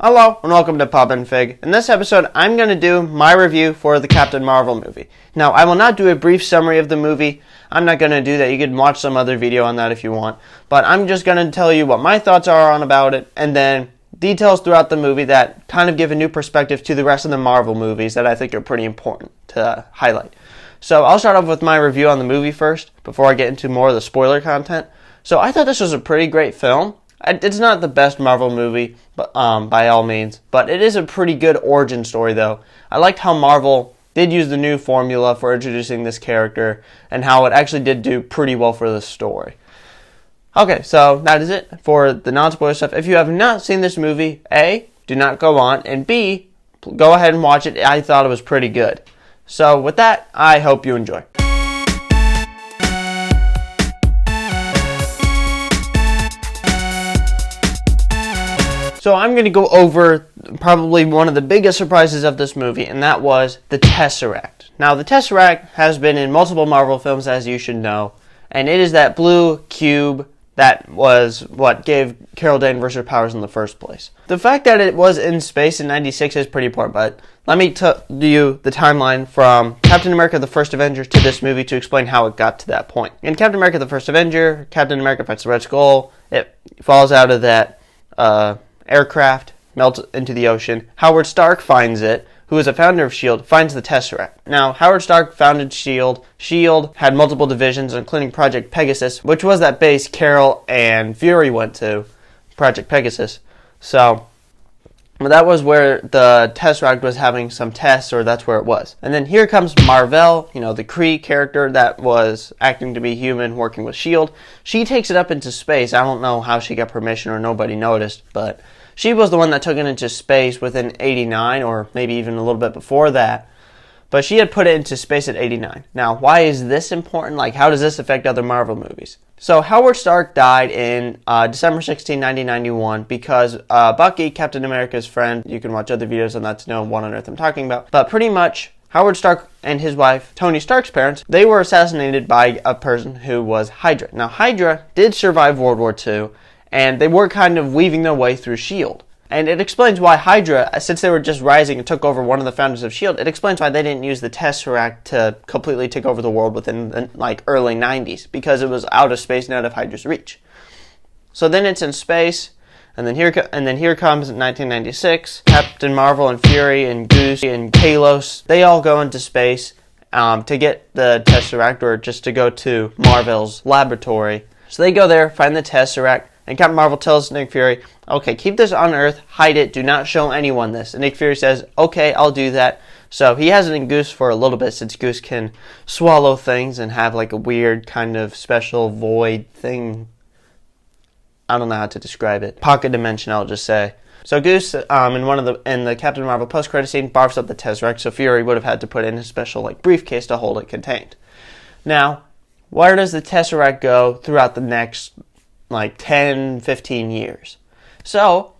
Hello and welcome to Pop and Fig. In this episode, I'm going to do my review for the Captain Marvel movie. Now, I will not do a brief summary of the movie. I'm not going to do that. You can watch some other video on that if you want. But I'm just going to tell you what my thoughts are on about it, and then details throughout the movie that kind of give a new perspective to the rest of the Marvel movies that I think are pretty important to highlight. So I'll start off with my review on the movie first, before I get into more of the spoiler content. So I thought this was a pretty great film. It's not the best Marvel movie, but by all means, but it is a pretty good origin story, though. I liked how Marvel did use the new formula for introducing this character, and how it actually did do pretty well for the story. Okay, so that is it for the non-spoiler stuff. If you have not seen this movie, A, do not go on, and B, go ahead and watch it. I thought it was pretty good. So with that, I hope you enjoy. So I'm going to go over probably one of the biggest surprises of this movie, and that was the Tesseract. Now, the Tesseract has been in multiple Marvel films, as you should know, and it is that blue cube that was what gave Carol Danvers her powers in the first place. The fact that it was in space in '96 is pretty important, but let me tell you the timeline from Captain America the First Avenger to this movie to explain how it got to that point. In Captain America the First Avenger, Captain America fights the Red Skull. It falls out of that aircraft, melts into the ocean. Howard Stark finds it, who is a founder of S.H.I.E.L.D., finds the Tesseract. Now, Howard Stark founded S.H.I.E.L.D. S.H.I.E.L.D. had multiple divisions, including Project Pegasus, which was that base Carol and Fury went to, Project Pegasus. So, that was where the Tesseract was having some tests, or that's where it was. And then here comes Marvel, the Kree character that was acting to be human, working with S.H.I.E.L.D. She takes it up into space. I don't know how she got permission or nobody noticed, but she was the one that took it into space within 89, or maybe even a little bit before that. But she had put it into space at 89. Now, why is this important? Like, how does this affect other Marvel movies? So, Howard Stark died in December 16, 1991, because Bucky, Captain America's friend, you can watch other videos on that to know what on earth I'm talking about, but pretty much, Howard Stark and his wife, Tony Stark's parents, they were assassinated by a person who was Hydra. Now, Hydra did survive World War II, and they were kind of weaving their way through S.H.I.E.L.D. And it explains why Hydra, since they were just rising and took over one of the founders of S.H.I.E.L.D., it explains why they didn't use the Tesseract to completely take over the world within the early 90s, because it was out of space and out of Hydra's reach. So then it's in space, and then here comes 1996, Captain Marvel and Fury and Goose and Kalos, they all go into space to get the Tesseract, or just to go to Marvel's laboratory. So they go there, find the Tesseract, and Captain Marvel tells Nick Fury, okay, keep this on Earth, hide it, do not show anyone this. And Nick Fury says, okay, I'll do that. So he has it in Goose for a little bit, since Goose can swallow things and have like a weird kind of special void thing. I don't know how to describe it. Pocket dimension, I'll just say. So Goose, in the Captain Marvel post-credit scene, barfs up the Tesseract, so Fury would have had to put in a special briefcase to hold it contained. Now, where does the Tesseract go throughout the next 10, 15 years? So,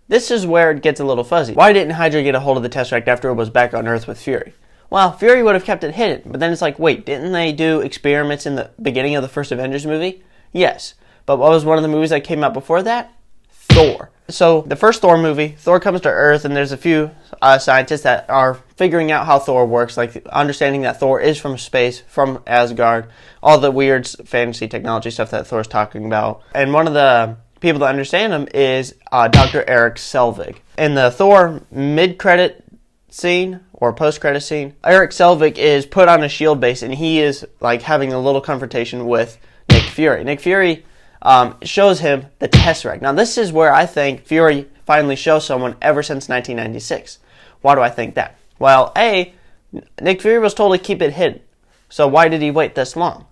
this is where it gets a little fuzzy. Why didn't Hydra get a hold of the Tesseract after it was back on Earth with Fury? Well, Fury would have kept it hidden, but then it's like, wait, didn't they do experiments in the beginning of the first Avengers movie? Yes, but what was one of the movies that came out before that? Thor. So, the first Thor movie, Thor comes to Earth, and there's a few scientists that are figuring out how Thor works, like understanding that Thor is from space, from Asgard, all the weird fantasy technology stuff that Thor's talking about. And one of the people that understand him is Dr. Erik Selvig. In the Thor mid-credit scene, or post-credit scene, Erik Selvig is put on a S.H.I.E.L.D. base, and he is having a little confrontation with Nick Fury. Nick Fury shows him the Tesseract. Now, this is where I think Fury finally shows someone ever since 1996. Why do I think that? Well, A, Nick Fury was told to keep it hidden. So why did he wait this long?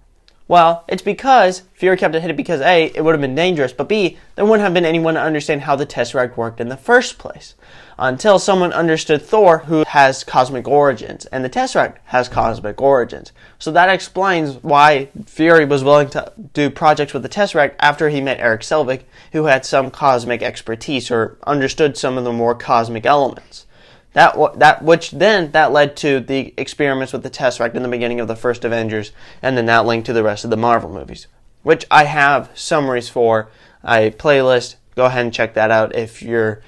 Well, it's because Fury kept it hidden because A, it would have been dangerous, but B, there wouldn't have been anyone to understand how the Tesseract worked in the first place. Until someone understood Thor, who has cosmic origins, and the Tesseract has cosmic origins. So that explains why Fury was willing to do projects with the Tesseract after he met Erik Selvig, who had some cosmic expertise, or understood some of the more cosmic elements. That led to the experiments with the Tesseract in the beginning of the first Avengers, and then that linked to the rest of the Marvel movies, which I have summaries for, a playlist. Go ahead and check that out if you're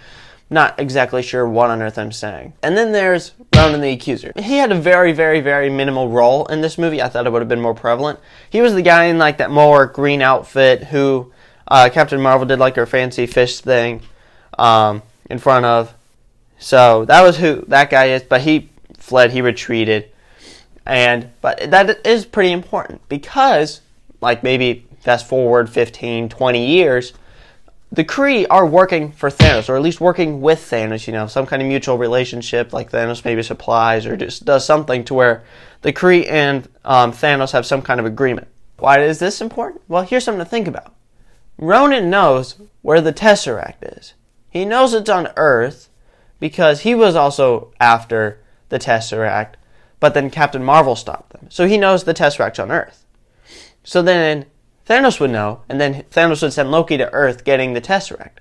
not exactly sure what on earth I'm saying. And then there's Ronan the Accuser. He had a very, very, very minimal role in this movie. I thought it would have been more prevalent. He was the guy in like that more green outfit who Captain Marvel did like her fancy fish thing in front of. So that was who that guy is, but he fled, he retreated. But that is pretty important because, like maybe fast forward 15, 20 years, the Kree are working for Thanos, or at least working with Thanos, some kind of mutual relationship, like Thanos maybe supplies or just does something to where the Kree and Thanos have some kind of agreement. Why is this important? Well, here's something to think about. Ronan knows where the Tesseract is. He knows it's on Earth because he was also after the Tesseract, but then Captain Marvel stopped them. So he knows the Tesseract's on Earth. So then Thanos would know, and then Thanos would send Loki to Earth getting the Tesseract.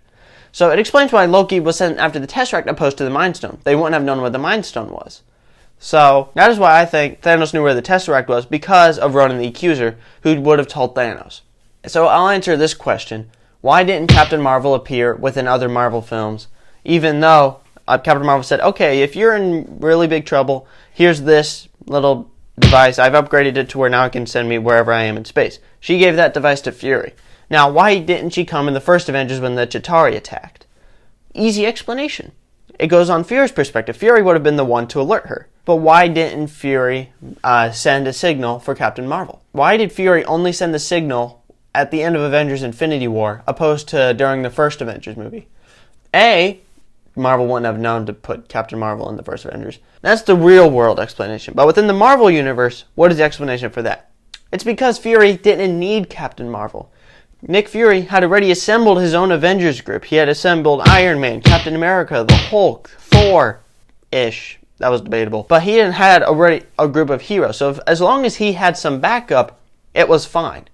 So it explains why Loki was sent after the Tesseract opposed to the Mind Stone. They wouldn't have known where the Mind Stone was. So that is why I think Thanos knew where the Tesseract was, because of Ronan the Accuser, who would have told Thanos. So I'll answer this question. Why didn't Captain Marvel appear within other Marvel films, even though Captain Marvel said, okay, if you're in really big trouble, here's this little device. I've upgraded it to where now it can send me wherever I am in space. She gave that device to Fury. Now, why didn't she come in the first Avengers when the Chitauri attacked? Easy explanation. It goes on Fury's perspective. Fury would have been the one to alert her. But why didn't Fury send a signal for Captain Marvel? Why did Fury only send the signal at the end of Avengers Infinity War, opposed to during the first Avengers movie? Marvel wouldn't have known to put Captain Marvel in the first Avengers. That's the real world explanation. But within the Marvel universe, what is the explanation for that? It's because Fury didn't need Captain Marvel. Nick Fury had already assembled his own Avengers group. He had assembled Iron Man, Captain America, the Hulk, Thor-ish. That was debatable. But he had already a group of heroes. So as long as he had some backup, it was fine.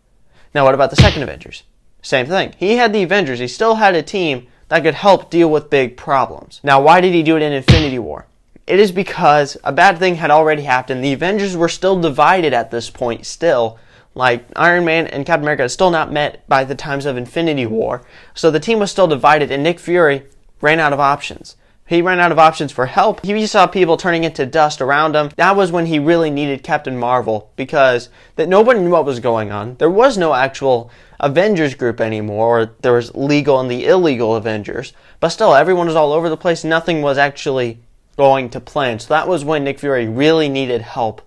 Now what about the second Avengers? Same thing. He had the Avengers. He still had a team that could help deal with big problems. Now, why did he do it in Infinity War? It is because a bad thing had already happened. The Avengers were still divided at this point still. Like, Iron Man and Captain America had still not met by the times of Infinity War. So the team was still divided, and Nick Fury ran out of options. He ran out of options for help. He saw people turning into dust around him. That was when he really needed Captain Marvel, because nobody knew what was going on. There was no actual Avengers group anymore, or there was legal and the illegal Avengers. But still, everyone was all over the place. Nothing was actually going to plan. So that was when Nick Fury really needed help,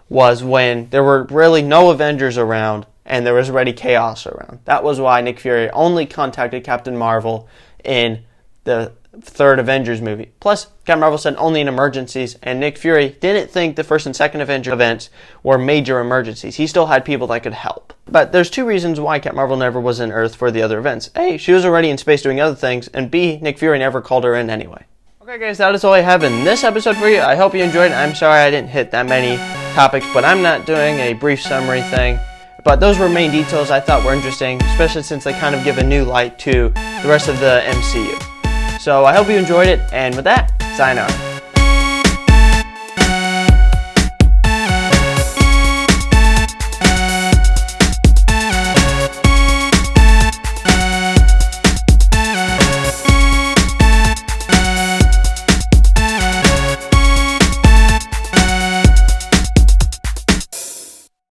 was when there were really no Avengers around and there was already chaos around. That was why Nick Fury only contacted Captain Marvel in the third Avengers movie. Plus, Captain Marvel said only in emergencies, and Nick Fury didn't think the first and second Avengers events were major emergencies. He still had people that could help. But there's two reasons why Captain Marvel never was in Earth for the other events. A, she was already in space doing other things, and B, Nick Fury never called her in anyway. Okay guys, that is all I have in this episode for you. I hope you enjoyed it. I'm sorry I didn't hit that many topics, but I'm not doing a brief summary thing. But those were main details I thought were interesting, especially since they kind of give a new light to the rest of the MCU. So I hope you enjoyed it, and with that, sayonara.